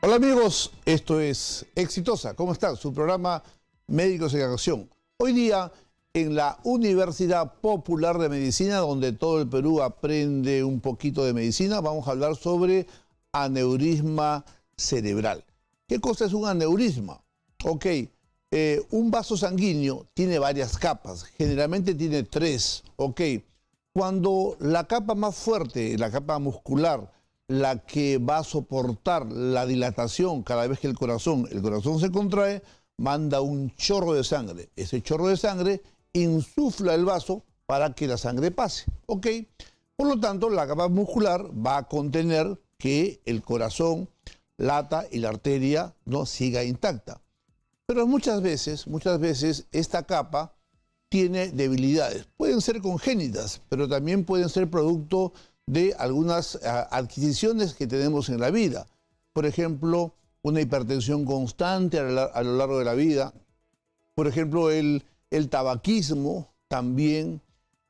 Hola amigos, esto es Exitosa. ¿Cómo están? Su programa Médicos en Acción. Hoy día en la Universidad Popular de Medicina, donde todo el Perú aprende un poquito de medicina, vamos a hablar sobre aneurisma cerebral. ¿Qué cosa es un aneurisma? Ok, un vaso sanguíneo tiene varias capas, generalmente tiene tres. Ok, cuando la capa más fuerte, la capa muscular, la que va a soportar la dilatación cada vez que el corazón se contrae, manda un chorro de sangre. Ese chorro de sangre insufla el vaso para que la sangre pase. ¿Ok? Por lo tanto, la capa muscular va a contener que el corazón lata y la arteria no siga intacta. Pero muchas veces esta capa tiene debilidades. Pueden ser congénitas, pero también pueden ser producto de algunas adquisiciones que tenemos en la vida. Por ejemplo, una hipertensión constante a lo largo de la vida. Por ejemplo, el tabaquismo también.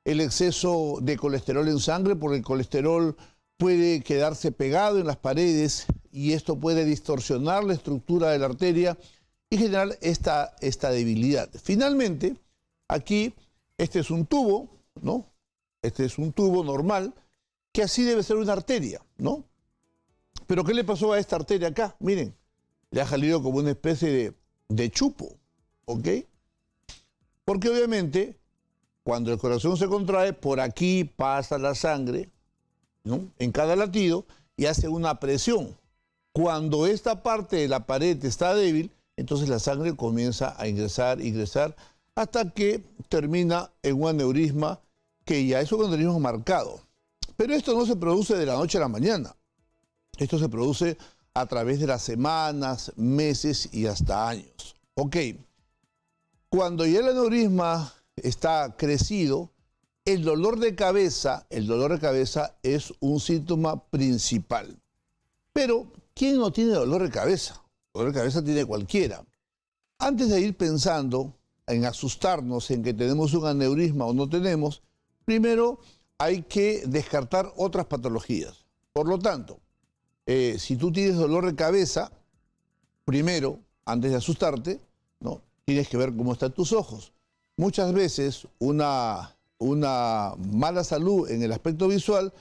El exceso de colesterol en sangre, porque el colesterol puede quedarse pegado en las paredes y esto puede distorsionar la estructura de la arteria y generar esta debilidad. Finalmente, aquí, este es un tubo, ¿no? Este es un tubo normal, que así debe ser una arteria, ¿no? Pero ¿qué le pasó a esta arteria acá? Miren, le ha salido como una especie de chupo, ¿ok? Porque obviamente, cuando el corazón se contrae, por aquí pasa la sangre, ¿no? En cada latido y hace una presión. Cuando esta parte de la pared está débil, entonces la sangre comienza a ingresar, hasta que termina en un aneurisma, que ya es un aneurisma marcado. Pero esto no se produce de la noche a la mañana. Esto se produce a través de las semanas, meses y hasta años. Ok, cuando ya el aneurisma está crecido, el dolor de cabeza es un síntoma principal. Pero, ¿quién no tiene dolor de cabeza? Dolor de cabeza tiene cualquiera. Antes de ir pensando en asustarnos en que tenemos un aneurisma o no tenemos, primero hay que descartar otras patologías. Por lo tanto, si tú tienes dolor de cabeza, primero, antes de asustarte, ¿no? Tienes que ver cómo están tus ojos. Muchas veces una mala salud en el aspecto visual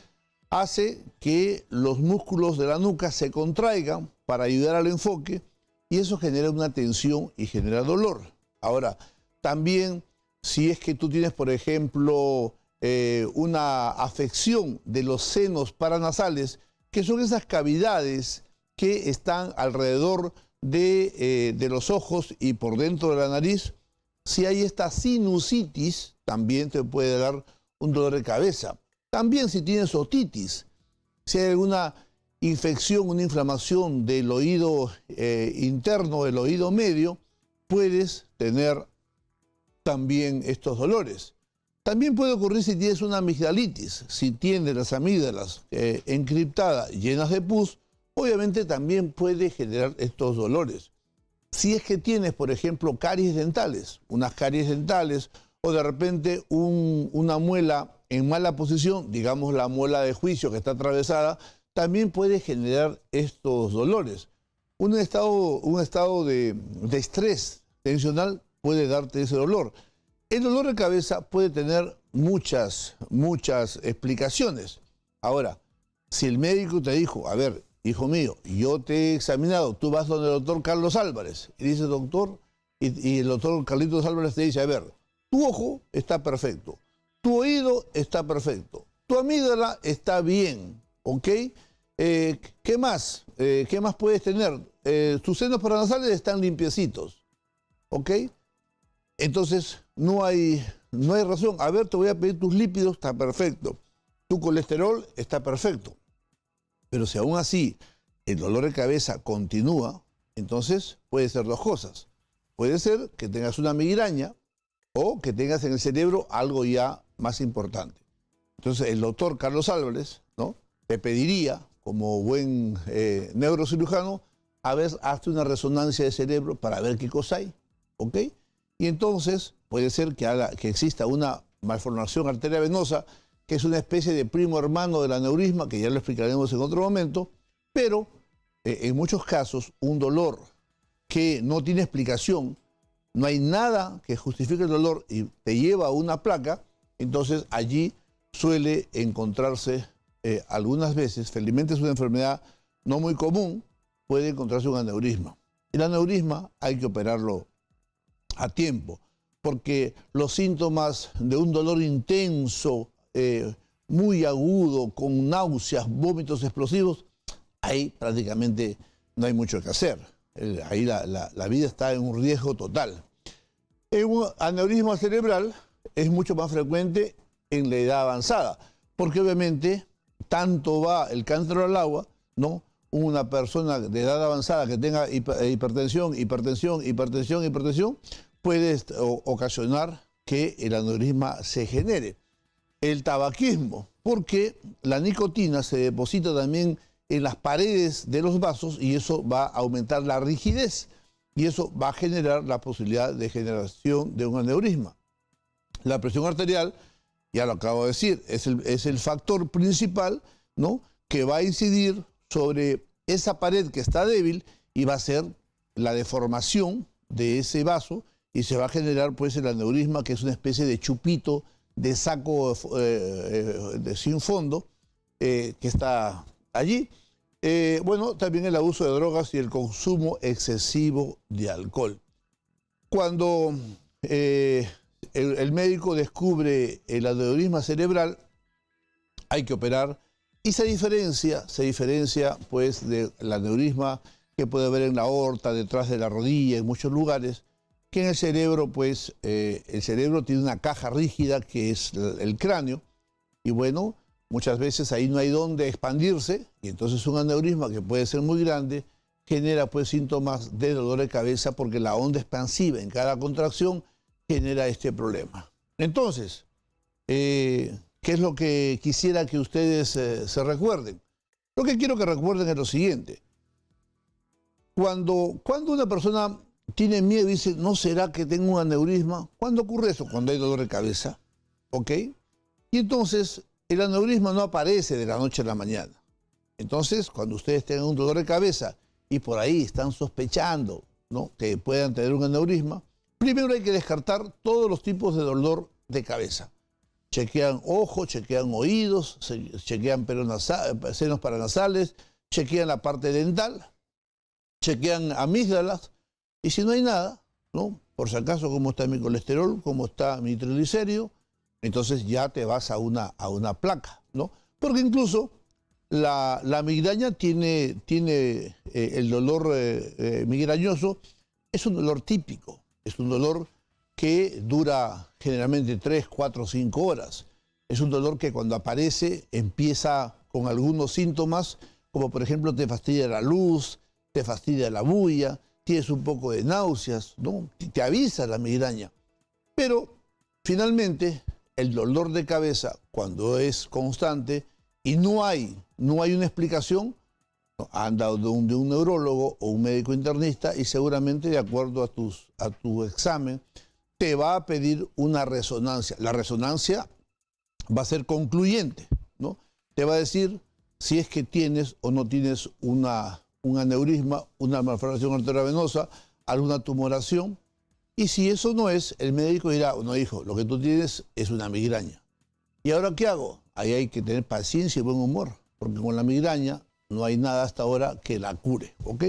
hace que los músculos de la nuca se contraigan para ayudar al enfoque y eso genera una tensión y genera dolor. Ahora, también si es que tú tienes, por ejemplo, una afección de los senos paranasales, que son esas cavidades que están alrededor de los ojos y por dentro de la nariz, si hay esta sinusitis, también te puede dar un dolor de cabeza. También si tienes otitis, si hay alguna infección, una inflamación del oído interno, del oído medio, puedes tener también estos dolores. También puede ocurrir si tienes una amigdalitis, si tienes las amígdalas encriptadas, llenas de pus, obviamente también puede generar estos dolores. Si es que tienes, por ejemplo, caries dentales, unas caries dentales, o de repente una muela en mala posición, digamos la muela de juicio que está atravesada, también puede generar estos dolores. Un estado de estrés tensional puede darte ese dolor. El dolor de cabeza puede tener muchas explicaciones. Ahora, si el médico te dijo, a ver, hijo mío, yo te he examinado, tú vas donde el doctor Carlos Álvarez, y dice doctor, y el doctor Carlitos Álvarez te dice, a ver, tu ojo está perfecto, tu oído está perfecto, tu amígdala está bien, ¿ok? ¿Qué más? ¿Qué más puedes tener? Tus senos paranasales están limpiecitos, ¿ok? Entonces, no hay razón. A ver, te voy a pedir tus lípidos, está perfecto. Tu colesterol está perfecto. Pero si aún así el dolor de cabeza continúa, entonces puede ser dos cosas. Puede ser que tengas una migraña o que tengas en el cerebro algo ya más importante. Entonces, el doctor Carlos Álvarez, ¿no?, te pediría, como buen neurocirujano, a ver, hazte una resonancia de cerebro para ver qué cosa hay, ¿ok? Y entonces puede ser que exista una malformación arteria venosa, que es una especie de primo hermano del aneurisma, que ya lo explicaremos en otro momento, pero en muchos casos, un dolor que no tiene explicación, no hay nada que justifique el dolor y te lleva a una placa, entonces allí suele encontrarse algunas veces, felizmente es una enfermedad no muy común, puede encontrarse un aneurisma. El aneurisma hay que operarlo a tiempo, porque los síntomas de un dolor intenso, muy agudo, con náuseas, vómitos explosivos, ahí prácticamente no hay mucho que hacer. Ahí la vida está en un riesgo total. Un aneurisma cerebral es mucho más frecuente en la edad avanzada, porque obviamente tanto va el cántaro al agua, ¿no? Una persona de edad avanzada que tenga hipertensión, puede ocasionar que el aneurisma se genere. El tabaquismo, porque la nicotina se deposita también en las paredes de los vasos y eso va a aumentar la rigidez y eso va a generar la posibilidad de generación de un aneurisma. La presión arterial, ya lo acabo de decir, es el factor principal, ¿no?, que va a incidir sobre esa pared que está débil y va a ser la deformación de ese vaso y se va a generar pues el aneurisma, que es una especie de chupito, de saco sin fondo que está allí. Bueno, también el abuso de drogas y el consumo excesivo de alcohol. Cuando el médico descubre el aneurisma cerebral, hay que operar y se diferencia pues del aneurisma que puede haber en la aorta, detrás de la rodilla, en muchos lugares, que en el cerebro pues el cerebro tiene una caja rígida que es el cráneo y bueno, muchas veces ahí no hay dónde expandirse y entonces un aneurisma que puede ser muy grande genera pues síntomas de dolor de cabeza porque la onda expansiva en cada contracción genera este problema. Entonces, ¿qué es lo que quisiera que ustedes se recuerden? Lo que quiero que recuerden es lo siguiente. Cuando una persona tiene miedo y dice, ¿no será que tengo un aneurisma? ¿Cuándo ocurre eso? Cuando hay dolor de cabeza, ¿ok? Y entonces el aneurisma no aparece de la noche a la mañana. Entonces, cuando ustedes tengan un dolor de cabeza y por ahí están sospechando, ¿no?, que puedan tener un aneurisma, primero hay que descartar todos los tipos de dolor de cabeza. Chequean ojos, chequean oídos, chequean senos paranasales, chequean la parte dental, chequean amígdalas, y si no hay nada, ¿no?, por si acaso cómo está mi colesterol, cómo está mi triglicérido, entonces ya te vas a una placa, ¿no? Porque incluso la migraña tiene el dolor migrañoso, es un dolor típico, es un dolor que dura generalmente 3, 4, 5 horas. Es un dolor que cuando aparece empieza con algunos síntomas, como por ejemplo te fastidia la luz, te fastidia la bulla, tienes un poco de náuseas, ¿no?, te avisa la migraña. Pero finalmente el dolor de cabeza, cuando es constante y no hay una explicación, anda de un neurólogo o un médico internista y seguramente de acuerdo a tu examen te va a pedir una resonancia. La resonancia va a ser concluyente, ¿no? Te va a decir si es que tienes o no tienes un aneurisma, una malformación arteriovenosa, alguna tumoración. Y si eso no es, el médico dirá, no, hijo, lo que tú tienes es una migraña. ¿Y ahora qué hago? Ahí hay que tener paciencia y buen humor, porque con la migraña no hay nada hasta ahora que la cure, ¿ok?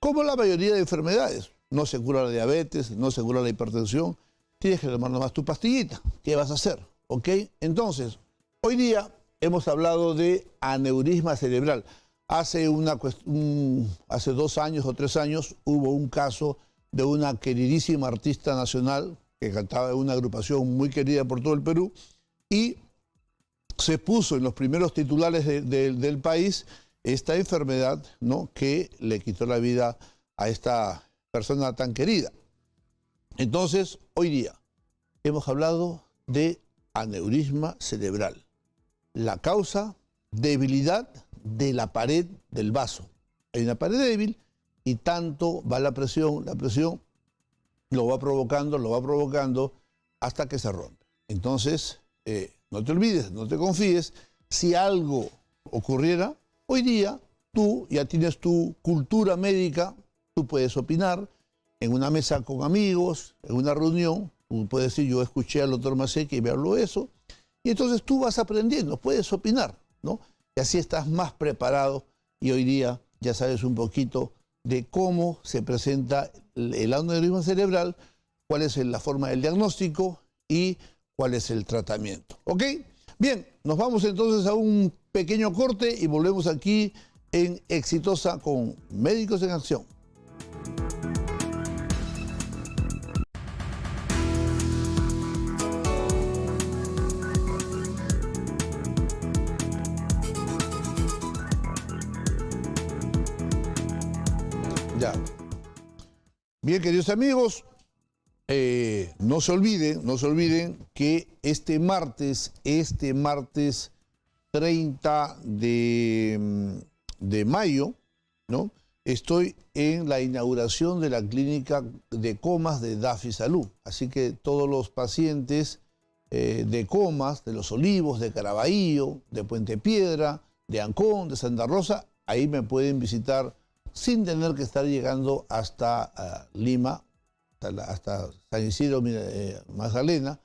Como la mayoría de enfermedades. No se cura la diabetes, no se cura la hipertensión. Tienes que tomar nomás tu pastillita. ¿Qué vas a hacer? ¿Ok? Entonces, hoy día hemos hablado de aneurisma cerebral. Hace 2 años o 3 años hubo un caso de una queridísima artista nacional que cantaba en una agrupación muy querida por todo el Perú y se puso en los primeros titulares del país esta enfermedad, ¿no?, que le quitó la vida a esta persona tan querida. Entonces, hoy día hemos hablado de aneurisma cerebral. La causa, debilidad de la pared del vaso. Hay una pared débil y tanto va la presión lo va provocando hasta que se rompe. Entonces, no te olvides, no te confíes. Si algo ocurriera, hoy día tú ya tienes tu cultura médica, tú puedes opinar en una mesa con amigos, en una reunión, tú puedes decir, yo escuché al doctor Massetti y me habló eso, y entonces tú vas aprendiendo, puedes opinar, ¿no? Y así estás más preparado y hoy día ya sabes un poquito de cómo se presenta el aneurisma cerebral, cuál es la forma del diagnóstico y cuál es el tratamiento. ¿Ok? Bien, nos vamos entonces a un pequeño corte y volvemos aquí en Exitosa con Médicos en Acción. Ya. Bien, queridos amigos, no se olviden que este martes 30 de mayo, ¿no? Estoy en la inauguración de la clínica de comas de Dafi Salud. Así que todos los pacientes de comas, de Los Olivos, de Caraballo, de Puente Piedra, de Ancón, de Santa Rosa, ahí me pueden visitar sin tener que estar llegando hasta Lima, hasta San Isidro, Magdalena,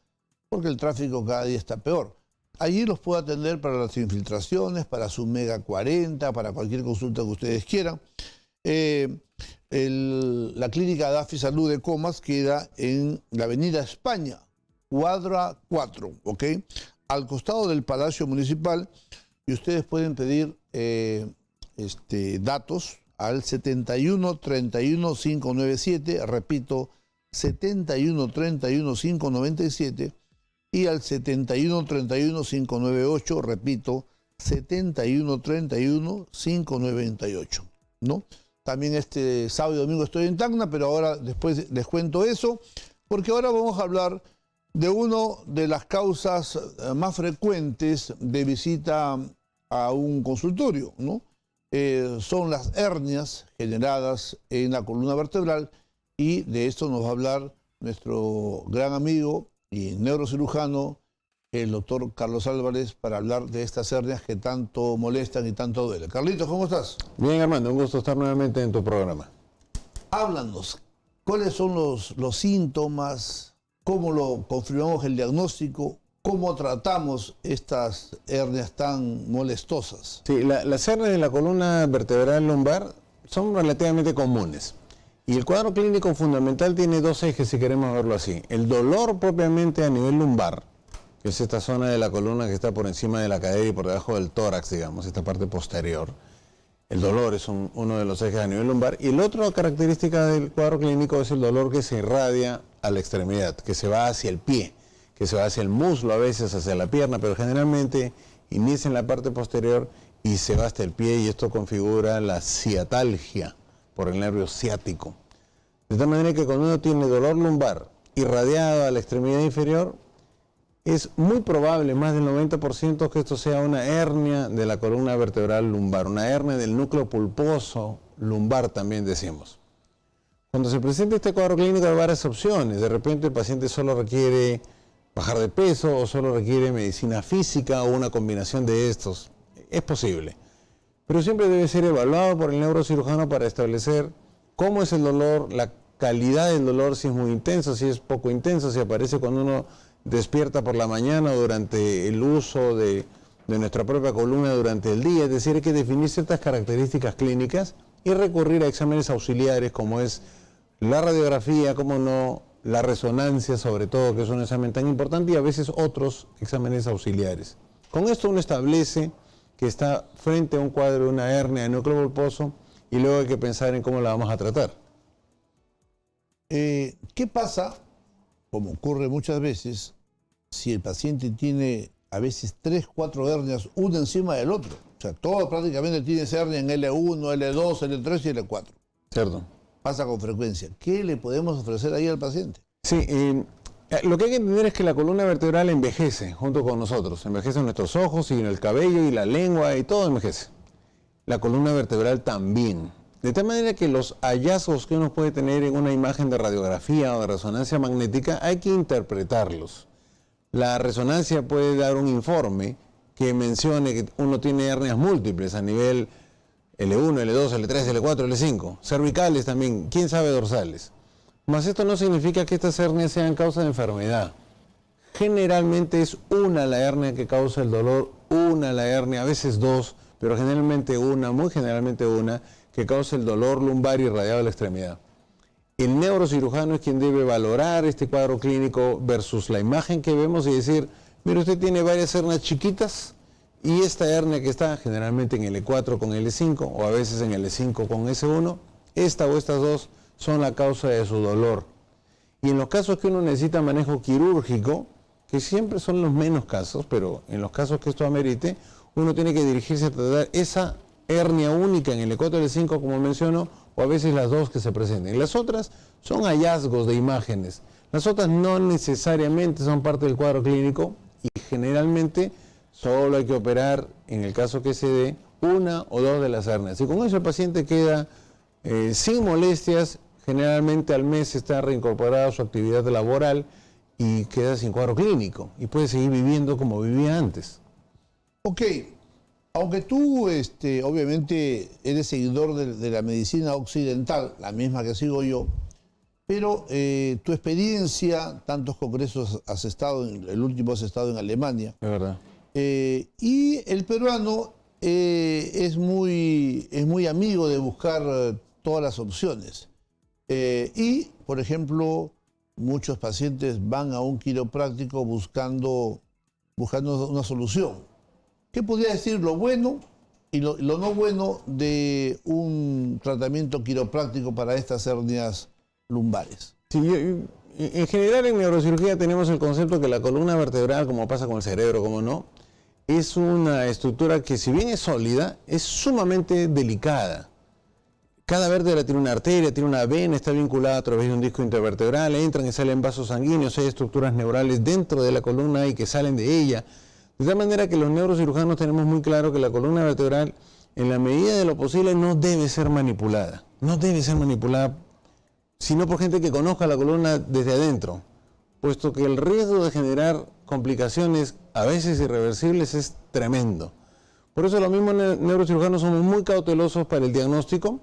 porque el tráfico cada día está peor. Allí los puedo atender para las infiltraciones, para su Mega 40, para cualquier consulta que ustedes quieran. La clínica Dafi Salud de Comas queda en la Avenida España, cuadra 4, ¿ok? Al costado del Palacio Municipal, y ustedes pueden pedir datos al 71 31 597, repito, 71 31 597, y al 71 31 598, repito, 71 31 598, ¿no? También este sábado y domingo estoy en Tacna, pero ahora después les cuento eso, porque ahora vamos a hablar de una de las causas más frecuentes de visita a un consultorio, ¿no? Son las hernias generadas en la columna vertebral, y de esto nos va a hablar nuestro gran amigo y neurocirujano, el doctor Carlos Álvarez, para hablar de estas hernias que tanto molestan y tanto duelen. Carlitos, ¿cómo estás? Bien, Armando, un gusto estar nuevamente en tu programa. Háblanos, ¿cuáles son los síntomas? ¿Cómo lo confirmamos el diagnóstico? ¿Cómo tratamos estas hernias tan molestosas? Sí, las hernias de la columna vertebral lumbar son relativamente comunes. Y el cuadro clínico fundamental tiene dos ejes, si queremos verlo así. El dolor propiamente a nivel lumbar, que es esta zona de la columna que está por encima de la cadera y por debajo del tórax, digamos, esta parte posterior. El dolor es uno de los ejes a nivel lumbar. Y la otra característica del cuadro clínico es el dolor que se irradia a la extremidad, que se va hacia el pie, que se va hacia el muslo, a veces hacia la pierna, pero generalmente inicia en la parte posterior y se va hasta el pie, y esto configura la ciatalgia por el nervio ciático. De tal manera que cuando uno tiene dolor lumbar irradiado a la extremidad inferior, es muy probable, más del 90%, que esto sea una hernia de la columna vertebral lumbar, una hernia del núcleo pulposo lumbar, también decimos. Cuando se presenta este cuadro clínico hay varias opciones. De repente el paciente solo requiere bajar de peso, o solo requiere medicina física, o una combinación de estos. Es posible. Pero siempre debe ser evaluado por el neurocirujano para establecer cómo es el dolor, la calidad del dolor, si es muy intenso, si es poco intenso, si aparece cuando uno despierta por la mañana o durante el uso de nuestra propia columna durante el día. Es decir, hay que definir ciertas características clínicas y recurrir a exámenes auxiliares, como es la radiografía, como no, la resonancia, sobre todo, que es un examen tan importante, y a veces otros exámenes auxiliares. Con esto uno establece que está frente a un cuadro de una hernia de núcleo pulposo, y luego hay que pensar en cómo la vamos a tratar. ¿Qué pasa, como ocurre muchas veces, si el paciente tiene a veces 3, 4 hernias, una encima del otro? O sea, todo prácticamente tiene esa hernia en L1, L2, L3 y L4. Cierto. Pasa con frecuencia. ¿Qué le podemos ofrecer ahí al paciente? Sí, lo que hay que entender es que la columna vertebral envejece junto con nosotros. Envejecen nuestros ojos y el cabello y la lengua, y todo envejece. La columna vertebral también. De tal manera que los hallazgos que uno puede tener en una imagen de radiografía o de resonancia magnética hay que interpretarlos. La resonancia puede dar un informe que mencione que uno tiene hernias múltiples a nivel L1, L2, L3, L4, L5. Cervicales también, quién sabe dorsales. Mas esto no significa que estas hernias sean causa de enfermedad. Generalmente es una la hernia que causa el dolor, una la hernia, a veces dos, pero generalmente una, muy generalmente una, que causa el dolor lumbar irradiado a la extremidad. El neurocirujano es quien debe valorar este cuadro clínico versus la imagen que vemos y decir, mire, usted tiene varias hernias chiquitas y esta hernia que está generalmente en L4 con L5 o a veces en L5 con S1, esta o estas dos son la causa de su dolor. Y en los casos que uno necesita manejo quirúrgico, que siempre son los menos casos, pero en los casos que esto amerite, uno tiene que dirigirse a tratar esa hernia única en L4 y L5, como menciono, o a veces las dos que se presenten. Las otras son hallazgos de imágenes. Las otras no necesariamente son parte del cuadro clínico y generalmente solo hay que operar, en el caso que se dé, una o dos de las hernias. Y con eso el paciente queda sin molestias, generalmente al mes está reincorporada a su actividad laboral y queda sin cuadro clínico y puede seguir viviendo como vivía antes. Ok, aunque tú obviamente eres seguidor de la medicina occidental, la misma que sigo yo, pero tu experiencia, tantos congresos has estado, el último has estado en Alemania. Es verdad. Y el peruano es muy amigo de buscar todas las opciones. Y, por ejemplo, muchos pacientes van a un quiropráctico buscando una solución. ¿Qué podría decir lo bueno y lo no bueno de un tratamiento quiropráctico para estas hernias lumbares? Sí, en general en neurocirugía tenemos el concepto que la columna vertebral, como pasa con el cerebro, como no, es una estructura que si bien es sólida, es sumamente delicada. Cada vértebra tiene una arteria, tiene una vena, está vinculada a través de un disco intervertebral, entran y salen vasos sanguíneos, hay estructuras neurales dentro de la columna y que salen de ella. De tal manera que los neurocirujanos tenemos muy claro que la columna vertebral, en la medida de lo posible, no debe ser manipulada. No debe ser manipulada, sino por gente que conozca la columna desde adentro, puesto que el riesgo de generar complicaciones, a veces irreversibles, es tremendo. Por eso los mismos neurocirujanos somos muy cautelosos para el diagnóstico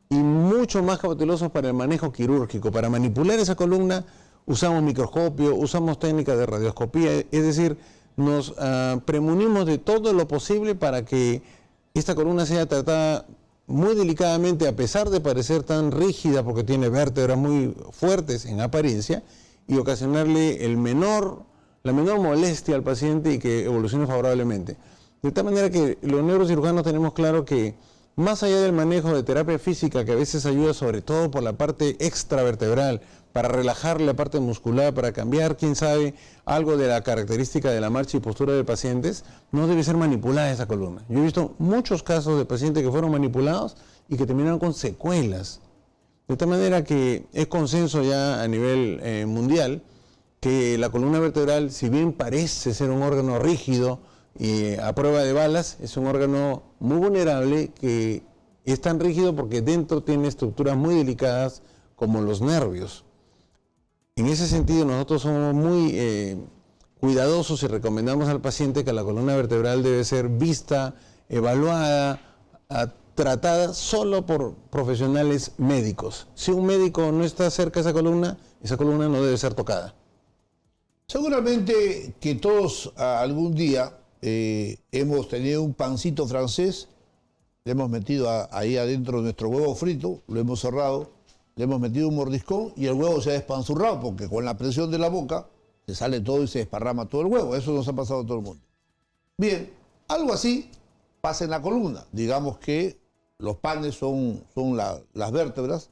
y mucho más cautelosos para el manejo quirúrgico. Para manipular esa columna usamos microscopio, usamos técnicas de radioscopía, es decir, nos premunimos de todo lo posible para que esta columna sea tratada muy delicadamente, a pesar de parecer tan rígida porque tiene vértebras muy fuertes en apariencia, y ocasionarle la menor molestia al paciente y que evolucione favorablemente. De tal manera que los neurocirujanos tenemos claro que más allá del manejo de terapia física, que a veces ayuda sobre todo por la parte extravertebral, para relajar la parte muscular, para cambiar, quién sabe, algo de la característica de la marcha y postura de pacientes, no debe ser manipulada esa columna. Yo he visto muchos casos de pacientes que fueron manipulados y que terminaron con secuelas. De tal manera que es consenso ya a nivel mundial que la columna vertebral, si bien parece ser un órgano rígido y a prueba de balas, es un órgano muy vulnerable que es tan rígido porque dentro tiene estructuras muy delicadas como los nervios. En ese sentido nosotros somos muy cuidadosos y recomendamos al paciente que la columna vertebral debe ser vista, evaluada, tratada solo por profesionales médicos. Si un médico no está cerca de esa columna no debe ser tocada. Seguramente que todos algún día hemos tenido un pancito francés, le hemos metido ahí adentro nuestro huevo frito, lo hemos cerrado, le hemos metido un mordiscón y el huevo se ha despanzurrado porque con la presión de la boca se sale todo y se desparrama todo el huevo. Eso nos ha pasado a todo el mundo. Bien, algo así pasa en la columna. Digamos que los panes son las vértebras,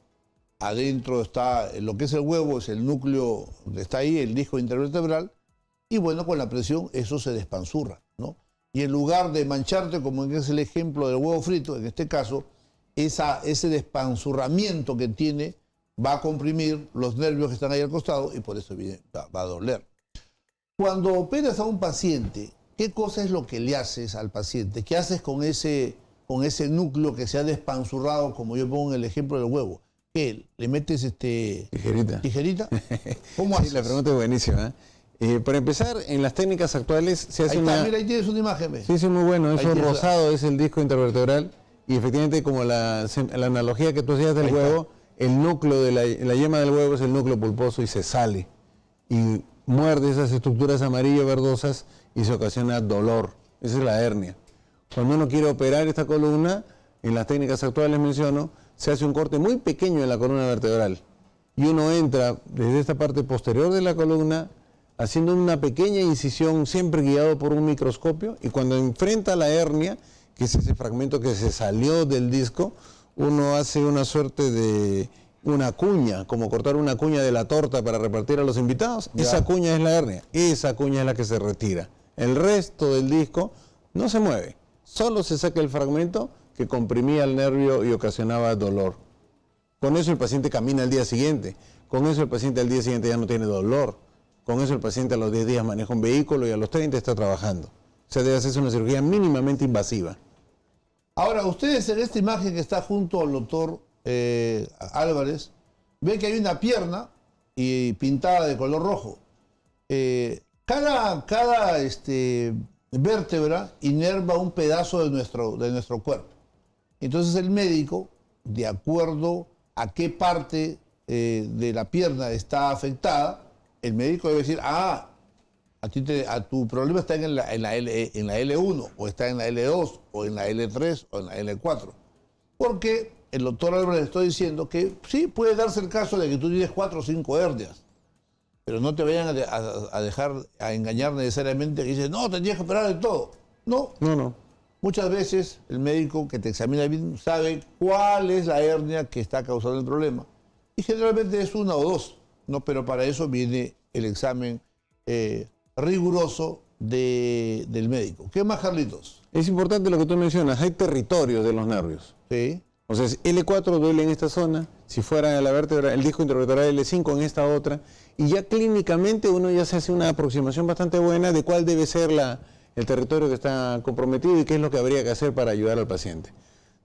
adentro está lo que es el huevo, es el núcleo que está ahí, el disco intervertebral, y bueno, con la presión eso se despanzurra, ¿no? Y en lugar de mancharte, como es el ejemplo del huevo frito, en este caso, ese despanzurramiento que tiene va a comprimir los nervios que están ahí al costado y por eso va a doler. Cuando operas a un paciente, ¿qué cosa es lo que le haces al paciente? ¿Qué haces con ese núcleo que se ha despanzurrado, como yo pongo en el ejemplo del huevo? ¿Qué? ¿Le metes tijerita? ¿Tijerita? ¿Cómo haces? Sí, la pregunta es buenísima. Para empezar, en las técnicas actuales se hace ahí está, mira, ahí tienes una imagen. ¿Ves? Sí, muy bueno. Eso rosado es el disco intervertebral y efectivamente como la analogía que tú hacías del huevo, el núcleo de la yema del huevo es el núcleo pulposo y se sale y muerde esas estructuras amarillo-verdosas y se ocasiona dolor. Esa es la hernia. Cuando uno quiere operar esta columna, en las técnicas actuales menciono, se hace un corte muy pequeño en la columna vertebral y uno entra desde esta parte posterior de la columna haciendo una pequeña incisión, siempre guiado por un microscopio, y cuando enfrenta la hernia, que es ese fragmento que se salió del disco, uno hace una suerte de una cuña, como cortar una cuña de la torta para repartir a los invitados. Ya. Esa cuña es la hernia, esa cuña es la que se retira. El resto del disco no se mueve, solo se saca el fragmento que comprimía el nervio y ocasionaba dolor. Con eso el paciente camina al día siguiente, con eso el paciente al día siguiente ya no tiene dolor, con eso el paciente a los 10 días maneja un vehículo y a los 30 está trabajando. O sea, debe hacerse una cirugía mínimamente invasiva. Ahora, ustedes en esta imagen que está junto al doctor Álvarez, ven que hay una pierna y pintada de color rojo. Cada vértebra inerva un pedazo de nuestro cuerpo. Entonces el médico, de acuerdo a qué parte de la pierna está afectada, el médico debe decir, a tu problema está en la L1, o está en la L2, o en la L3, o en la L4. Porque el doctor Álvarez está diciendo que sí, puede darse el caso de que tú tienes 4 o 5 hernias, pero no te vayan a dejar a engañar necesariamente que dices, no, tendrías que operar de todo. No. Muchas veces el médico que te examina bien sabe cuál es la hernia que está causando el problema. Y generalmente es 1 o 2, ¿no? Pero para eso viene el examen riguroso del médico. ¿Qué más, Carlitos? Es importante lo que tú mencionas, hay territorios de los nervios. Sí. O sea, L4 duele en esta zona, si fuera la vértebra, el disco intervertebral L5 en esta otra, y ya clínicamente uno ya se hace una aproximación bastante buena de cuál debe ser el territorio que está comprometido y qué es lo que habría que hacer para ayudar al paciente.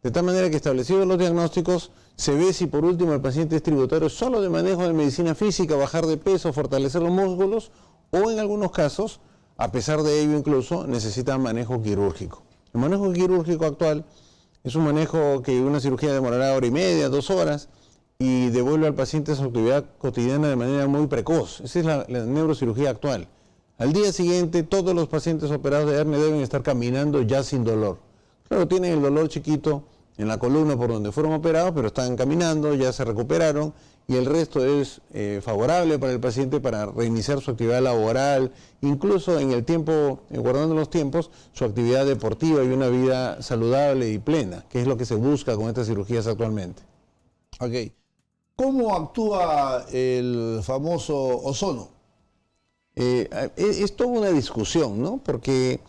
De tal manera que establecidos los diagnósticos, se ve si por último el paciente es tributario solo de manejo de medicina física, bajar de peso, fortalecer los músculos, o en algunos casos, a pesar de ello incluso, necesita manejo quirúrgico. El manejo quirúrgico actual es un manejo que una cirugía demorará 1h30, 2 horas, y devuelve al paciente su actividad cotidiana de manera muy precoz. Esa es la neurocirugía actual. Al día siguiente, todos los pacientes operados de hernia deben estar caminando ya sin dolor. Claro, tienen el dolor chiquito en la columna por donde fueron operados, pero están caminando, ya se recuperaron, y el resto es favorable para el paciente para reiniciar su actividad laboral, incluso en el tiempo, guardando los tiempos, su actividad deportiva y una vida saludable y plena, que es lo que se busca con estas cirugías actualmente. Ok. ¿Cómo actúa el famoso ozono? Es toda una discusión, ¿no? Porque...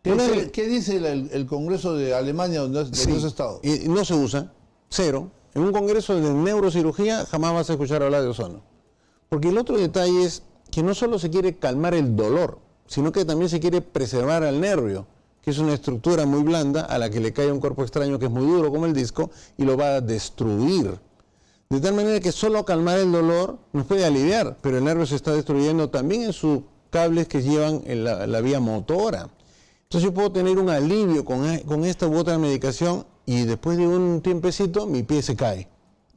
¿Qué dice el Congreso de Alemania donde has estado? No se usa, cero. En un congreso de neurocirugía jamás vas a escuchar hablar de ozono. Porque el otro detalle es que no solo se quiere calmar el dolor, sino que también se quiere preservar al nervio, que es una estructura muy blanda a la que le cae un cuerpo extraño que es muy duro como el disco y lo va a destruir. De tal manera que solo calmar el dolor nos puede aliviar, pero el nervio se está destruyendo también en sus cables que llevan en la vía motora. Entonces yo puedo tener un alivio con esta u otra medicación y después de un tiempecito mi pie se cae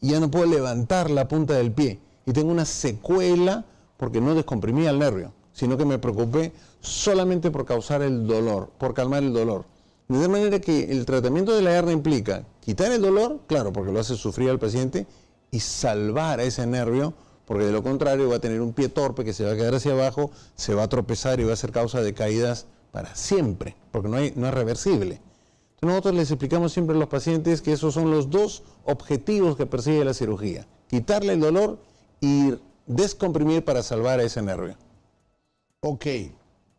y ya no puedo levantar la punta del pie y tengo una secuela porque no descomprimí el nervio, sino que me preocupé solamente por causar el dolor, por calmar el dolor. De tal manera que el tratamiento de la hernia implica quitar el dolor, claro, porque lo hace sufrir al paciente, y salvar a ese nervio, porque de lo contrario va a tener un pie torpe que se va a quedar hacia abajo, se va a tropezar y va a ser causa de caídas para siempre, porque no es reversible. Entonces nosotros les explicamos siempre a los pacientes que esos son los 2 objetivos que persigue la cirugía: quitarle el dolor y descomprimir para salvar a ese nervio. Ok.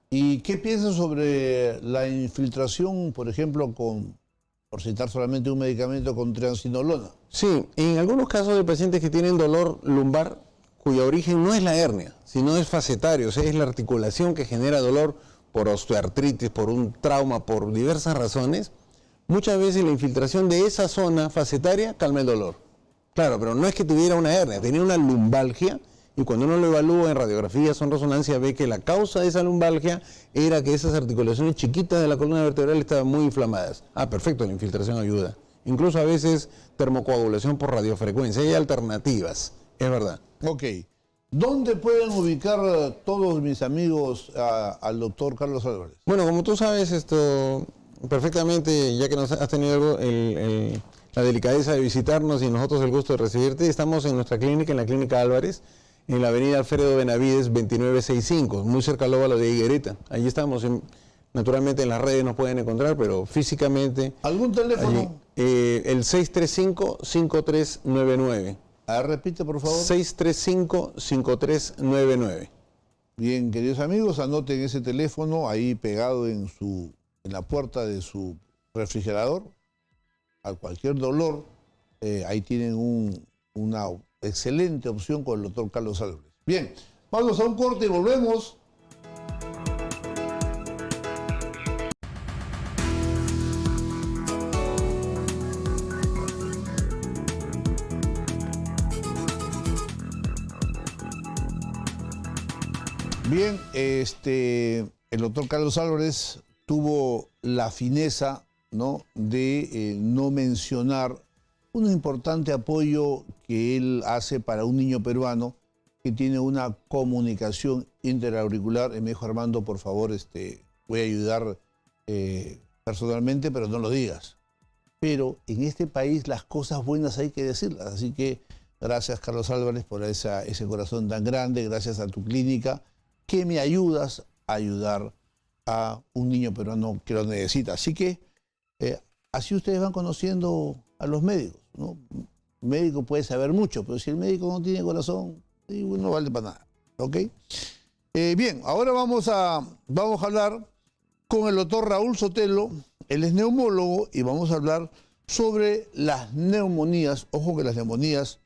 ¿Y qué piensas sobre la infiltración, por ejemplo, por citar solamente un medicamento, con triamcinolona? Sí, en algunos casos de pacientes que tienen dolor lumbar, cuyo origen no es la hernia, sino es facetario, o sea, es la articulación que genera dolor por osteoartritis, por un trauma, por diversas razones, muchas veces la infiltración de esa zona facetaria calma el dolor. Claro, pero no es que tuviera una hernia, tenía una lumbalgia, y cuando uno lo evalúa en radiografías o en resonancia ve que la causa de esa lumbalgia era que esas articulaciones chiquitas de la columna vertebral estaban muy inflamadas. Ah, perfecto, la infiltración ayuda. incluso a veces termocoagulación por radiofrecuencia. Hay alternativas, es verdad. Ok. ¿Dónde pueden ubicar todos mis amigos al doctor Carlos Álvarez? Bueno, como tú sabes esto perfectamente, ya que nos has tenido la delicadeza de visitarnos y nosotros el gusto de recibirte, estamos en nuestra clínica, en la Clínica Álvarez, en la avenida Alfredo Benavides 2965, muy cerca al óvalo de Higuereta. Allí estamos, naturalmente en las redes nos pueden encontrar, pero físicamente... ¿Algún teléfono? Allí, el 635-5399. A ver, repite, por favor. 635-5399. Bien, queridos amigos, anoten ese teléfono ahí pegado en la puerta de su refrigerador. A cualquier dolor, ahí tienen una excelente opción con el doctor Carlos Álvarez. Bien, vamos a un corte y volvemos. Bien, el doctor Carlos Álvarez tuvo la fineza, ¿no?, de no mencionar un importante apoyo que él hace para un niño peruano que tiene una comunicación interauricular. Y me dijo: Armando, por favor, voy a ayudar personalmente, pero no lo digas. Pero en este país las cosas buenas hay que decirlas. Así que gracias, Carlos Álvarez, por ese corazón tan grande. Gracias a tu clínica, que me ayudas a ayudar a un niño peruano que lo necesita. Así que así ustedes van conociendo a los médicos, ¿no? Un médico puede saber mucho, pero si el médico no tiene corazón, no vale para nada. ¿Ok? Bien, ahora vamos a hablar con el doctor Raúl Sotelo. Él es neumólogo y vamos a hablar sobre las neumonías. Ojo que las neumonías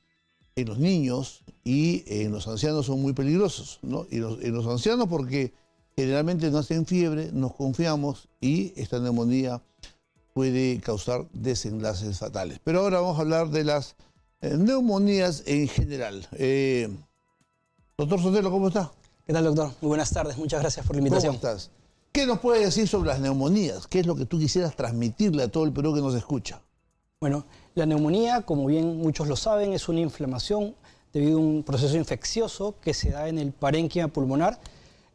en los niños y en los ancianos son muy peligrosos, ¿no? Y en los ancianos porque generalmente no hacen fiebre, nos confiamos y esta neumonía puede causar desenlaces fatales. Pero ahora vamos a hablar de las neumonías en general. Doctor Sotelo, ¿cómo está? ¿Qué tal, doctor? Muy buenas tardes, muchas gracias por la invitación. ¿Cómo estás? ¿Qué nos puede decir sobre las neumonías? ¿Qué es lo que tú quisieras transmitirle a todo el Perú que nos escucha? Bueno, la neumonía, como bien muchos lo saben, es una inflamación debido a un proceso infeccioso que se da en el parénquima pulmonar.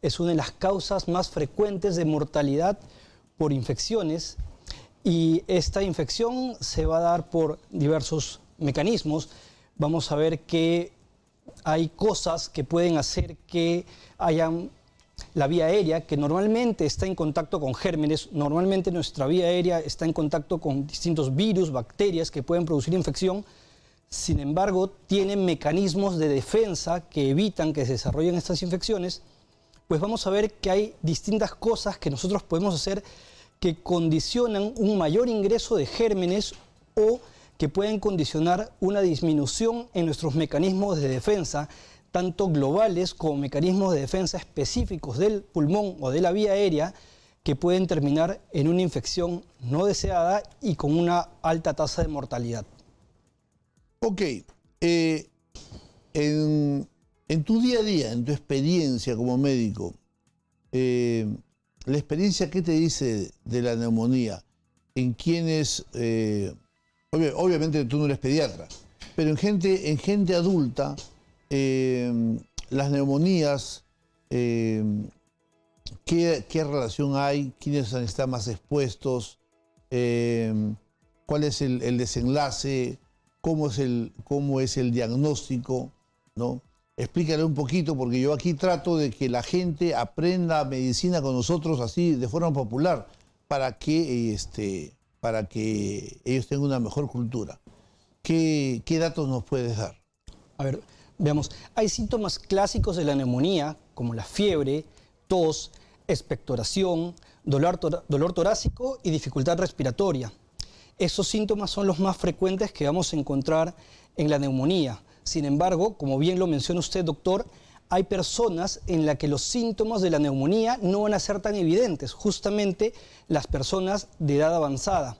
Es una de las causas más frecuentes de mortalidad por infecciones y esta infección se va a dar por diversos mecanismos. Vamos a ver que hay cosas que pueden hacer que hayan la vía aérea, que normalmente está en contacto con gérmenes. Normalmente nuestra vía aérea está en contacto con distintos virus, bacterias que pueden producir infección. Sin embargo, tienen mecanismos de defensa que evitan que se desarrollen estas infecciones. Pues vamos a ver que hay distintas cosas que nosotros podemos hacer que condicionan un mayor ingreso de gérmenes o que pueden condicionar una disminución en nuestros mecanismos de defensa, tanto globales como mecanismos de defensa específicos del pulmón o de la vía aérea, que pueden terminar en una infección no deseada y con una alta tasa de mortalidad. Ok, en tu día a día, en tu experiencia como médico, la experiencia, ¿qué te dice de la neumonía? En quienes, obviamente tú no eres pediatra, pero en gente adulta, las neumonías, ¿qué relación hay? ¿Quiénes están más expuestos? ¿Cuál es el desenlace? ¿Cómo es el diagnóstico? ¿No? Explícale un poquito, porque yo aquí trato de que la gente aprenda medicina con nosotros así, de forma popular, para que ellos tengan una mejor cultura. ¿Qué datos nos puedes dar? A ver, veamos. Hay síntomas clásicos de la neumonía, como la fiebre, tos, expectoración, dolor torácico y dificultad respiratoria. Esos síntomas son los más frecuentes que vamos a encontrar en la neumonía. Sin embargo, como bien lo menciona usted, doctor, hay personas en las que los síntomas de la neumonía no van a ser tan evidentes, justamente las personas de edad avanzada.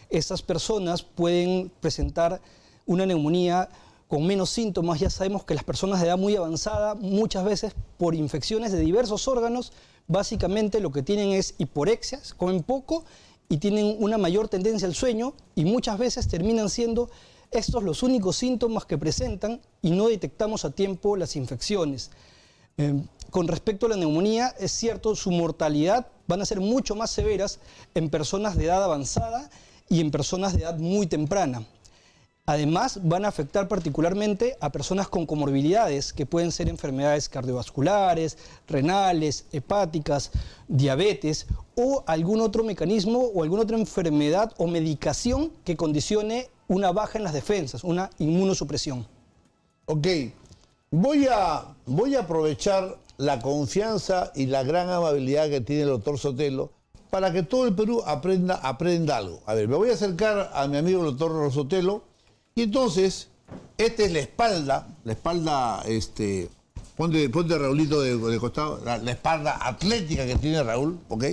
Estas personas pueden presentar una neumonía con menos síntomas. Ya sabemos que las personas de edad muy avanzada, muchas veces por infecciones de diversos órganos, básicamente lo que tienen es hiporexia, comen poco y tienen una mayor tendencia al sueño y muchas veces terminan siendo estos los únicos síntomas que presentan y no detectamos a tiempo las infecciones. Con respecto a la neumonía, es cierto, su mortalidad van a ser mucho más severas en personas de edad avanzada y en personas de edad muy temprana. Además, van a afectar particularmente a personas con comorbilidades, que pueden ser enfermedades cardiovasculares, renales, hepáticas, diabetes o algún otro mecanismo o alguna otra enfermedad o medicación que condicione una baja en las defensas, una inmunosupresión. Ok, voy a aprovechar la confianza y la gran amabilidad que tiene el doctor Sotelo para que todo el Perú aprenda algo. A ver, me voy a acercar a mi amigo el doctor Sotelo y entonces, esta es la espalda, ponte Raulito de costado, la espalda atlética que tiene Raúl, ¿ok?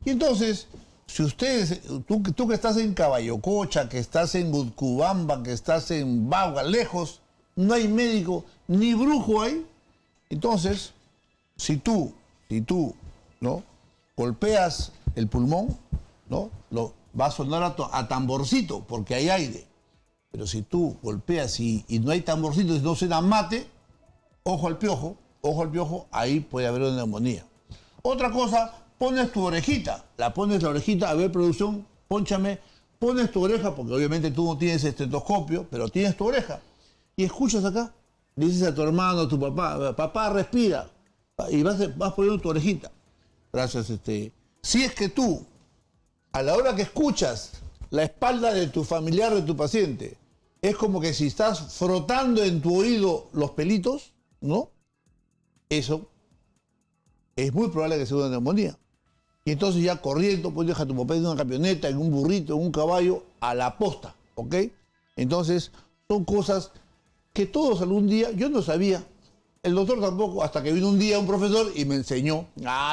Y entonces, si ustedes, tú que estás en Caballococha, que estás en Butcubamba, que estás en Bauga, lejos, no hay médico, ni brujo hay. Entonces, si tú, ¿no? Golpeas el pulmón, ¿no? Va a sonar a tamborcito, porque hay aire. Pero si tú golpeas y no hay tamborcito, y no suena mate, ojo al piojo, ahí puede haber una neumonía. Otra cosa, pones tu orejita, la orejita, a ver, producción, pónchame, pones tu oreja, porque obviamente tú no tienes estetoscopio, pero tienes tu oreja, y escuchas acá, dices a tu hermano, a tu papá, papá, respira, y vas poniendo tu orejita. Gracias, Si es que tú, a la hora que escuchas la espalda de tu familiar, de tu paciente, es como que si estás frotando en tu oído los pelitos, ¿no? Eso es muy probable que sea una neumonía. Y entonces ya corriendo, pues deja a tu papá en una camioneta, en un burrito, en un caballo, a la posta, ¿ok? Entonces, son cosas que todos algún día, yo no sabía, el doctor tampoco, hasta que vino un día un profesor y me enseñó,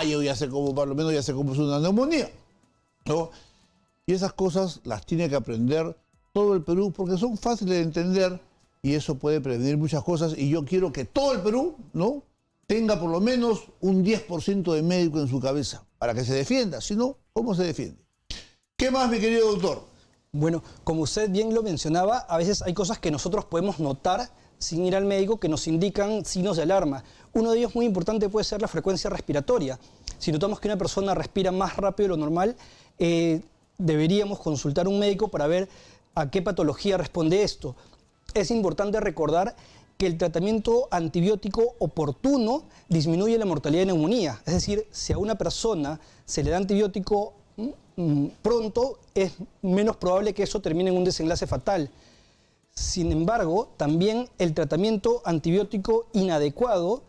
yo ya sé cómo, por lo menos ya sé cómo es una neumonía, ¿no? Y esas cosas las tiene que aprender todo el Perú porque son fáciles de entender y eso puede prevenir muchas cosas. Y yo quiero que todo el Perú, ¿no?, tenga por lo menos un 10% de médico en su cabeza para que se defienda. Si no, ¿cómo se defiende? ¿Qué más, mi querido doctor? Bueno, como usted bien lo mencionaba, a veces hay cosas que nosotros podemos notar sin ir al médico que nos indican signos de alarma. Uno de ellos muy importante puede ser la frecuencia respiratoria. Si notamos que una persona respira más rápido de lo normal, deberíamos consultar a un médico para ver a qué patología responde esto. Es importante recordar que el tratamiento antibiótico oportuno disminuye la mortalidad de neumonía. Es decir, si a una persona se le da antibiótico pronto, es menos probable que eso termine en un desenlace fatal. Sin embargo, también el tratamiento antibiótico inadecuado,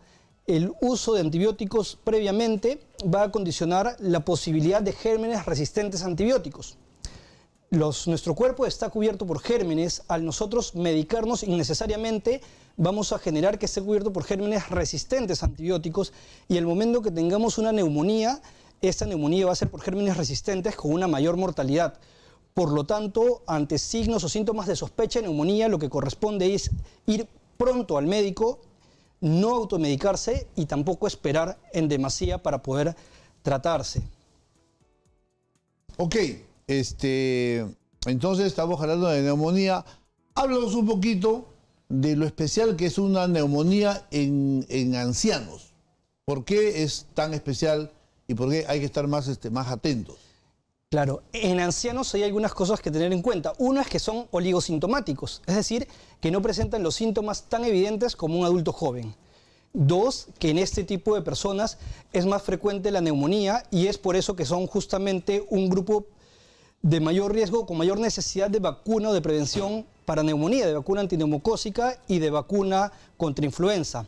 el uso de antibióticos previamente, va a condicionar la posibilidad de gérmenes resistentes a antibióticos. Nuestro cuerpo está cubierto por gérmenes. Al nosotros medicarnos innecesariamente, vamos a generar que esté cubierto por gérmenes resistentes a antibióticos y el momento que tengamos una neumonía, esta neumonía va a ser por gérmenes resistentes con una mayor mortalidad. Por lo tanto, ante signos o síntomas de sospecha de neumonía, lo que corresponde es ir pronto al médico, no automedicarse y tampoco esperar en demasía para poder tratarse. Ok, entonces estamos hablando de neumonía. Háblanos un poquito de lo especial que es una neumonía en ancianos. ¿Por qué es tan especial y por qué hay que estar más atentos? Claro, en ancianos hay algunas cosas que tener en cuenta. Una es que son oligosintomáticos, es decir, que no presentan los síntomas tan evidentes como un adulto joven. Dos, que en este tipo de personas es más frecuente la neumonía y es por eso que son justamente un grupo de mayor riesgo, con mayor necesidad de vacuna o de prevención para neumonía, de vacuna antineumocócica y de vacuna contra influenza.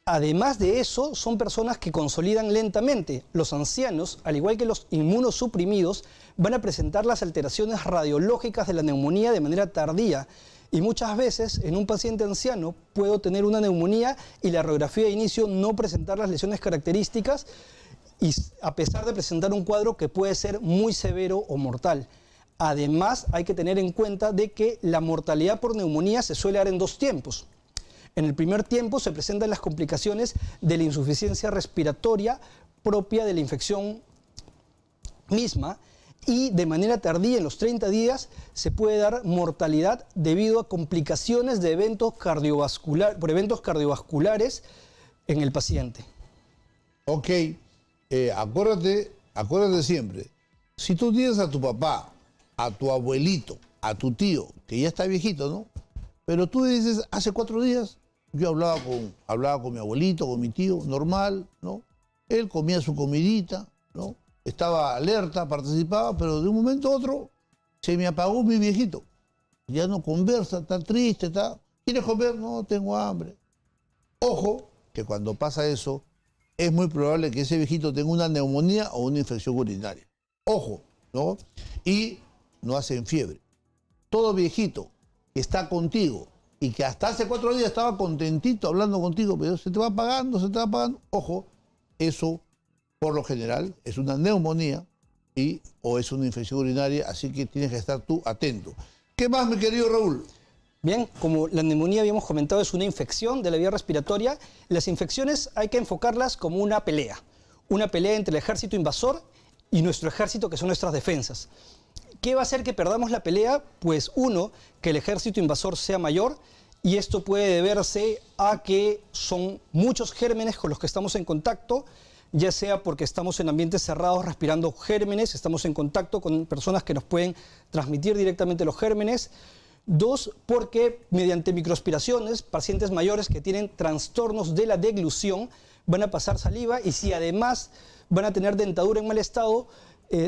Además de eso, son personas que consolidan lentamente. Los ancianos, al igual que los inmunosuprimidos, van a presentar las alteraciones radiológicas de la neumonía de manera tardía. Y muchas veces, en un paciente anciano, puedo tener una neumonía y la radiografía de inicio no presentar las lesiones características, y a pesar de presentar un cuadro que puede ser muy severo o mortal. Además, hay que tener en cuenta de que la mortalidad por neumonía se suele dar en dos tiempos. En el primer tiempo se presentan las complicaciones de la insuficiencia respiratoria propia de la infección misma y de manera tardía, en los 30 días, se puede dar mortalidad debido a complicaciones de por eventos cardiovasculares en el paciente. Ok, acuérdate siempre, si tú tienes a tu papá, a tu abuelito, a tu tío, que ya está viejito, ¿no? Pero tú dices, hace 4 días yo hablaba con mi abuelito, con mi tío, normal, ¿no? Él comía su comidita, ¿no? Estaba alerta, participaba, pero de un momento a otro se me apagó mi viejito. Ya no conversa, está triste, está... ¿Quieres comer? No, tengo hambre. Ojo, que cuando pasa eso, es muy probable que ese viejito tenga una neumonía o una infección urinaria. Ojo, ¿no? Y no hacen fiebre. Todo viejito que está contigo y que hasta hace 4 días estaba contentito hablando contigo, pero se te va apagando, ojo, eso por lo general es una neumonía o es una infección urinaria, así que tienes que estar tú atento. ¿Qué más, mi querido Raúl? Bien, como la neumonía habíamos comentado es una infección de la vía respiratoria, las infecciones hay que enfocarlas como una pelea entre el ejército invasor y nuestro ejército, que son nuestras defensas. ¿Qué va a hacer que perdamos la pelea? Pues uno, que el ejército invasor sea mayor, y esto puede deberse a que son muchos gérmenes con los que estamos en contacto, ya sea porque estamos en ambientes cerrados respirando gérmenes, estamos en contacto con personas que nos pueden transmitir directamente los gérmenes. 2, porque mediante microaspiraciones, pacientes mayores que tienen trastornos de la deglución van a pasar saliva, y si además van a tener dentadura en mal estado,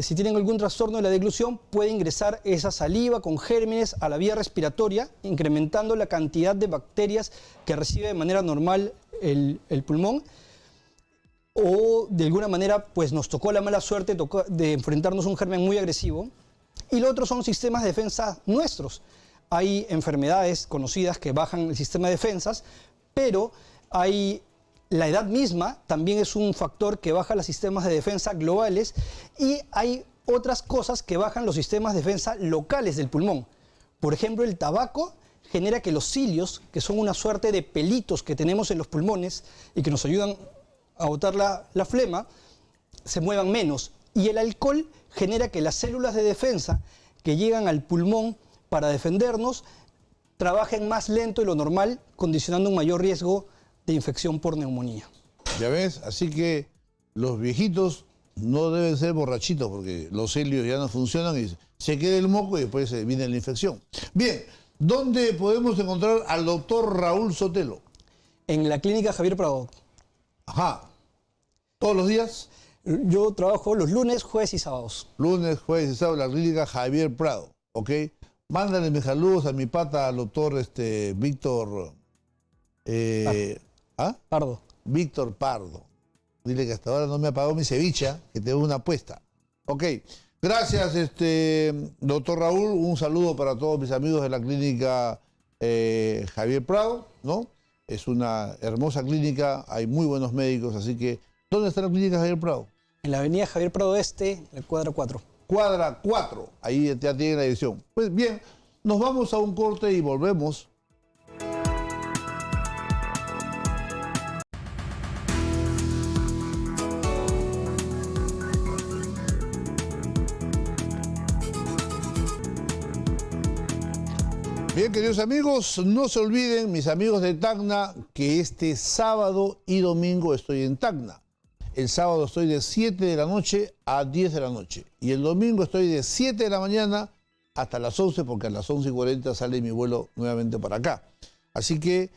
si tienen algún trastorno de la deglución, puede ingresar esa saliva con gérmenes a la vía respiratoria, incrementando la cantidad de bacterias que recibe de manera normal el pulmón. O de alguna manera pues nos tocó la mala suerte de enfrentarnos a un germen muy agresivo. Y lo otro son sistemas de defensa nuestros. Hay enfermedades conocidas que bajan el sistema de defensas, pero la edad misma también es un factor que baja los sistemas de defensa globales, y hay otras cosas que bajan los sistemas de defensa locales del pulmón. Por ejemplo, el tabaco genera que los cilios, que son una suerte de pelitos que tenemos en los pulmones y que nos ayudan a botar la flema, se muevan menos. Y el alcohol genera que las células de defensa que llegan al pulmón para defendernos trabajen más lento de lo normal, condicionando un mayor riesgo de infección por neumonía. Ya ves, así que los viejitos no deben ser borrachitos porque los cilios ya no funcionan y se queda el moco y después viene la infección. Bien, ¿dónde podemos encontrar al doctor Raúl Sotelo? En la clínica Javier Prado. Ajá. ¿Todos los días? Yo trabajo los lunes, jueves y sábados. Lunes, jueves y sábados, la clínica Javier Prado, ¿ok? Mándale mis saludos a mi pata, al doctor Víctor... Pardo. Víctor Pardo. Dile que hasta ahora no me ha pagado mi ceviche, que te doy una apuesta. Ok. Gracias, doctor Raúl. Un saludo para todos mis amigos de la clínica Javier Prado, ¿no? Es una hermosa clínica, hay muy buenos médicos, así que... ¿Dónde está la clínica Javier Prado? En la avenida Javier Prado Este, en el cuadra 4. Cuadra 4, ahí ya tiene la dirección. Pues bien, nos vamos a un corte y volvemos. Bien, queridos amigos, no se olviden, mis amigos de Tacna, que este sábado y domingo estoy en Tacna. El sábado estoy de 7 de la noche a 10 de la noche. Y el domingo estoy de 7 de la mañana hasta las 11, porque a las 11:40 sale mi vuelo nuevamente para acá. Así que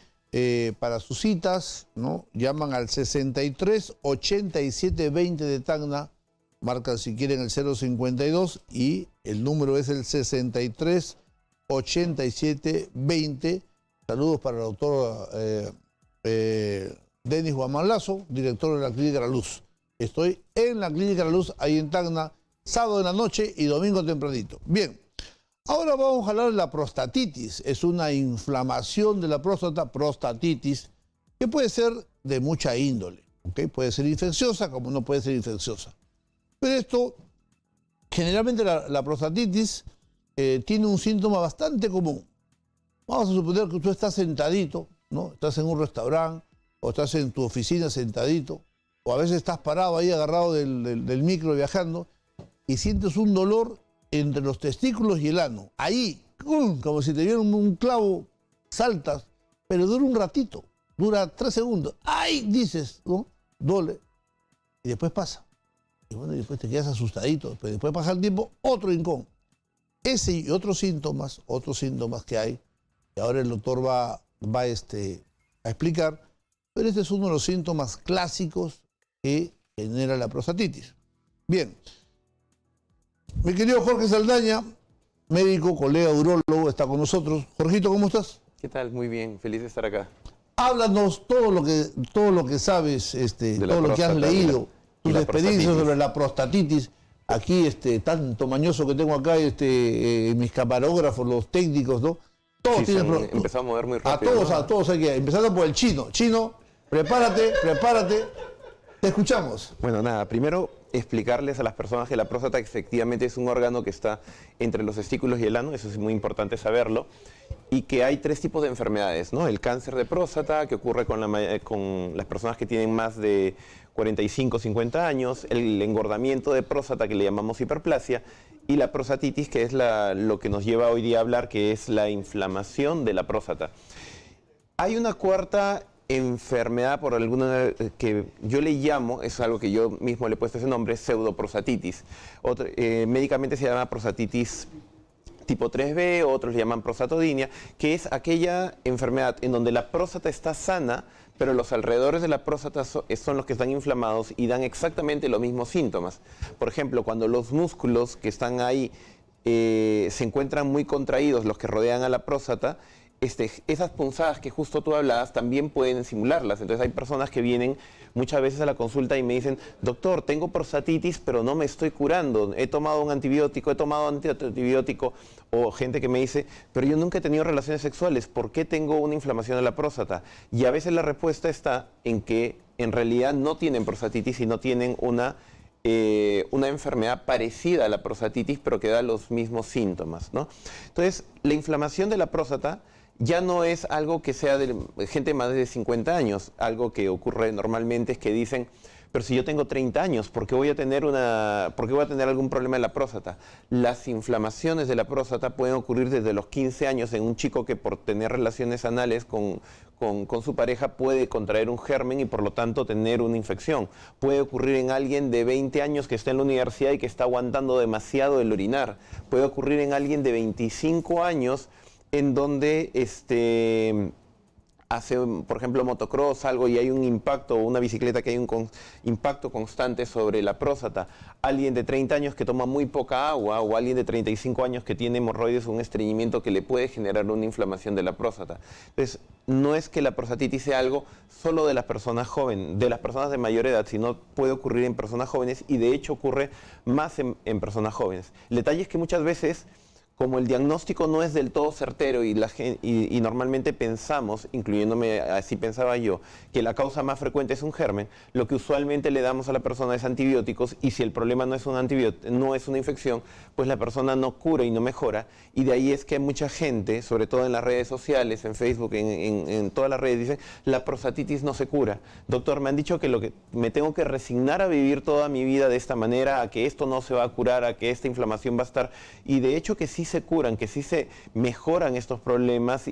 para sus citas, ¿no?, llaman al 63 87 20 de Tacna, marcan si quieren el 052 y el número es el 63 87 20. Saludos para el doctor Denis Guamán Lazo, director de la Clínica La Luz. Estoy en la Clínica La Luz, ahí en Tacna, sábado en la noche y domingo tempranito. Bien, ahora vamos a hablar de la prostatitis. Es una inflamación de la próstata, prostatitis, que puede ser de mucha índole, ¿okay? Puede ser infecciosa como no puede ser infecciosa. Pero esto, generalmente la prostatitis tiene un síntoma bastante común. Vamos a suponer que tú estás sentadito, ¿no? Estás en un restaurante o estás en tu oficina sentadito, o a veces estás parado ahí agarrado del micro viajando y sientes un dolor entre los testículos y el ano. Ahí, ¡cum!, como si te dieran un clavo, saltas, pero dura un ratito, dura 3 segundos. ¡Ay!, dices, ¿no? Duele. Y después pasa. Y bueno, y después te quedas asustadito. Pero después pasa el tiempo, otro hincón. Ese y otros síntomas que hay, y ahora el doctor va a explicar, pero este es uno de los síntomas clásicos que genera la prostatitis. Bien. Mi querido Jorge Saldaña, médico, colega urólogo, está con nosotros. Jorgito, ¿cómo estás? ¿Qué tal? Muy bien, feliz de estar acá. Háblanos todo lo que sabes, todo lo que has leído, tus experiencias sobre la prostatitis. Aquí, tanto mañoso que tengo acá, mis camarógrafos, los técnicos, ¿no? Todos Sí, tienen empezó a mover muy rápido. A todos hay que, empezando por el chino. Chino, prepárate, te escuchamos. Bueno, nada, primero explicarles a las personas que la próstata efectivamente es un órgano que está entre los testículos y el ano, eso es muy importante saberlo, y que hay 3 tipos de enfermedades, ¿no? El cáncer de próstata, que ocurre con las personas que tienen más de 45, 50 años, el engordamiento de próstata, que le llamamos hiperplasia, y la prostatitis, que es lo que nos lleva hoy día a hablar, que es la inflamación de la próstata. Hay una cuarta enfermedad por alguna que yo le llamo, es algo que yo mismo le he puesto ese nombre, pseudoprostatitis. Médicamente se llama prostatitis tipo 3B, otros le llaman prostatodinia, que es aquella enfermedad en donde la próstata está sana, pero los alrededores de la próstata son los que están inflamados y dan exactamente los mismos síntomas. Por ejemplo, cuando los músculos que están ahí se encuentran muy contraídos, los que rodean a la próstata, esas punzadas que justo tú hablabas también pueden simularlas. Entonces hay personas que vienen muchas veces a la consulta y me dicen, doctor, tengo prostatitis, pero no me estoy curando. He tomado un antibiótico, he tomado antibiótico. O gente que me dice, pero yo nunca he tenido relaciones sexuales, ¿por qué tengo una inflamación de la próstata? Y a veces la respuesta está en que en realidad no tienen prostatitis y no tienen una enfermedad parecida a la prostatitis, pero que da los mismos síntomas, ¿no? Entonces, la inflamación de la próstata ya no es algo que sea de gente más de 50 años. Algo que ocurre normalmente es que dicen, pero si yo tengo 30 años, ¿por qué voy a tener algún problema en la próstata? Las inflamaciones de la próstata pueden ocurrir desde los 15 años en un chico que por tener relaciones anales con su pareja puede contraer un germen y por lo tanto tener una infección. Puede ocurrir en alguien de 20 años que está en la universidad y que está aguantando demasiado el orinar. Puede ocurrir en alguien de 25 años en donde hace, por ejemplo, motocross, algo, y hay un impacto, o una bicicleta que hay un impacto constante sobre la próstata. Alguien de 30 años que toma muy poca agua, o alguien de 35 años que tiene hemorroides o un estreñimiento que le puede generar una inflamación de la próstata. Entonces, no es que la prostatitis sea algo solo de las personas jóvenes, de las personas de mayor edad, sino puede ocurrir en personas jóvenes, y de hecho ocurre más en personas jóvenes. El detalle es que muchas veces, como el diagnóstico no es del todo certero y normalmente pensamos, incluyéndome, así pensaba yo, que la causa más frecuente es un germen, lo que usualmente le damos a la persona es antibióticos, y si el problema no es un antibiótico, no es una infección, pues la persona no cura y no mejora, y de ahí es que mucha gente, sobre todo en las redes sociales, en Facebook, en todas las redes, dicen, la prostatitis no se cura. Doctor, me han dicho que me tengo que resignar a vivir toda mi vida de esta manera, a que esto no se va a curar, a que esta inflamación va a estar, y de hecho que sí se curan, que sí se mejoran estos problemas,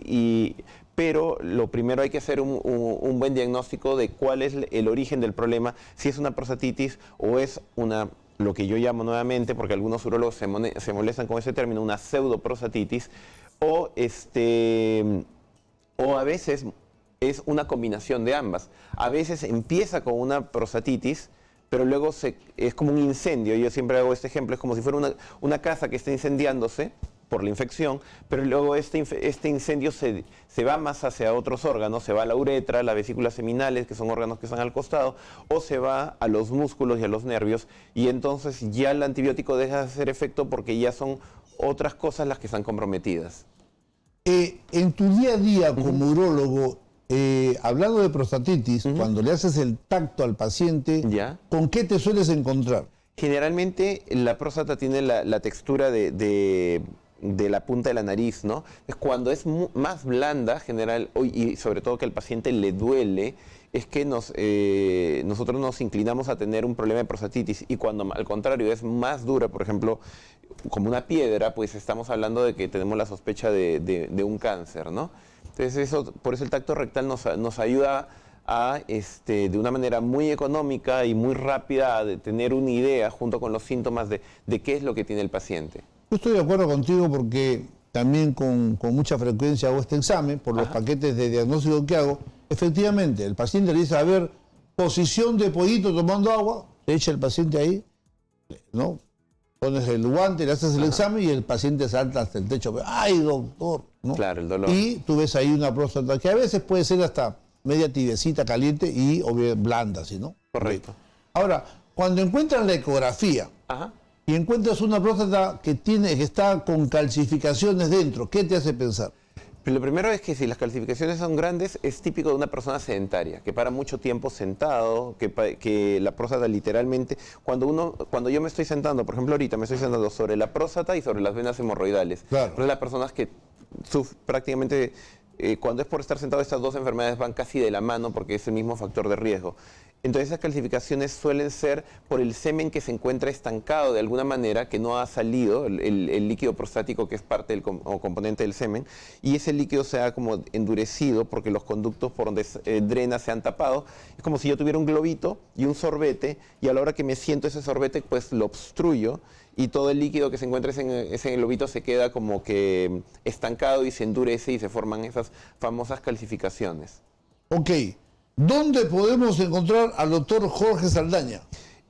pero lo primero hay que hacer un buen diagnóstico de cuál es el origen del problema, si es una prostatitis o es lo que yo llamo nuevamente, porque algunos urólogos se molestan con ese término, una pseudoprostatitis, o a veces es una combinación de ambas. A veces empieza con una prostatitis, pero luego es como un incendio. Yo siempre hago este ejemplo, es como si fuera una casa que está incendiándose por la infección, pero luego este incendio se va más hacia otros órganos, se va a la uretra, las vesículas seminales, que son órganos que están al costado, o se va a los músculos y a los nervios, y entonces ya el antibiótico deja de hacer efecto porque ya son otras cosas las que están comprometidas. En tu día a día como urólogo, hablando de prostatitis, cuando le haces el tacto al paciente, ¿Ya? ¿Con qué te sueles encontrar? Generalmente la próstata tiene la textura de de la punta de la nariz, ¿no? Es cuando es más blanda, general, y sobre todo que al paciente le duele, es que nosotros nos inclinamos a tener un problema de prostatitis, y cuando al contrario es más dura, por ejemplo, como una piedra, pues estamos hablando de que tenemos la sospecha de un cáncer, ¿no? Entonces por eso el tacto rectal nos ayuda a, de una manera muy económica y muy rápida, a tener una idea junto con los síntomas de qué es lo que tiene el paciente. Yo estoy de acuerdo contigo porque también con mucha frecuencia hago este examen por los paquetes de diagnóstico que hago. Efectivamente, el paciente le dice, a ver, posición de pollito tomando agua, le echa el paciente ahí, ¿no? Pones el guante, le haces el examen y el paciente salta hasta el techo. ¡Ay, doctor! ¿No? Claro, el dolor. Y tú ves ahí una próstata que a veces puede ser hasta media tibiecita, caliente y obviamente blanda, ¿sí, no? Correcto. Ahora, cuando encuentras la ecografía y encuentras una próstata que está con calcificaciones dentro, ¿qué te hace pensar? Lo primero es que si las calcificaciones son grandes, es típico de una persona sedentaria, que para mucho tiempo sentado, que la próstata literalmente, cuando yo me estoy sentando, por ejemplo ahorita me estoy sentando sobre la próstata y sobre las venas hemorroidales. Claro. Entonces las personas que prácticamente, cuando es por estar sentado, estas dos enfermedades van casi de la mano porque es el mismo factor de riesgo. Entonces esas calcificaciones suelen ser por el semen que se encuentra estancado de alguna manera, que no ha salido, el líquido prostático que es parte o componente del semen, y ese líquido se ha como endurecido porque los conductos por donde drena se han tapado. Es como si yo tuviera un globito y un sorbete, y a la hora que me siento ese sorbete, pues lo obstruyo, y todo el líquido que se encuentra en ese globito se queda como que estancado y se endurece y se forman esas famosas calcificaciones. Ok. ¿Dónde podemos encontrar al doctor Jorge Saldaña?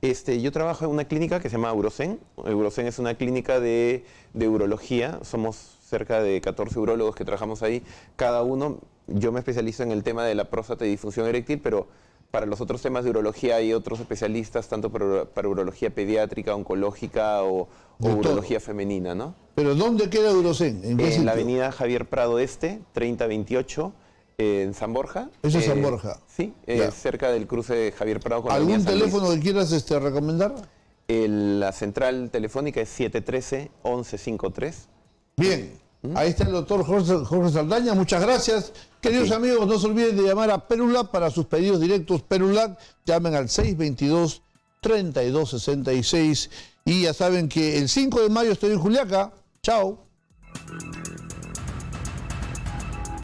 Yo trabajo en una clínica que se llama Urocen. Urocen es una clínica de urología. Somos cerca de 14 urólogos que trabajamos ahí. Cada uno, yo me especializo en el tema de la próstata y disfunción eréctil, pero para los otros temas de urología hay otros especialistas, tanto para urología pediátrica, oncológica o urología femenina, ¿no? ¿Pero dónde queda Urocen? En la avenida Javier Prado Este, 3028. En San Borja. ¿Eso es San Borja? Sí, cerca del cruce de Javier Prado con la ¿Algún avenida San teléfono Luis. que quieras recomendar? La central telefónica es 713-1153. Bien, ahí está el doctor Jorge Saldaña, muchas gracias. Queridos amigos, no se olviden de llamar a Perulac para sus pedidos directos. Perulac, llamen al 622-3266. Y ya saben que el 5 de mayo estoy en Juliaca. Chao.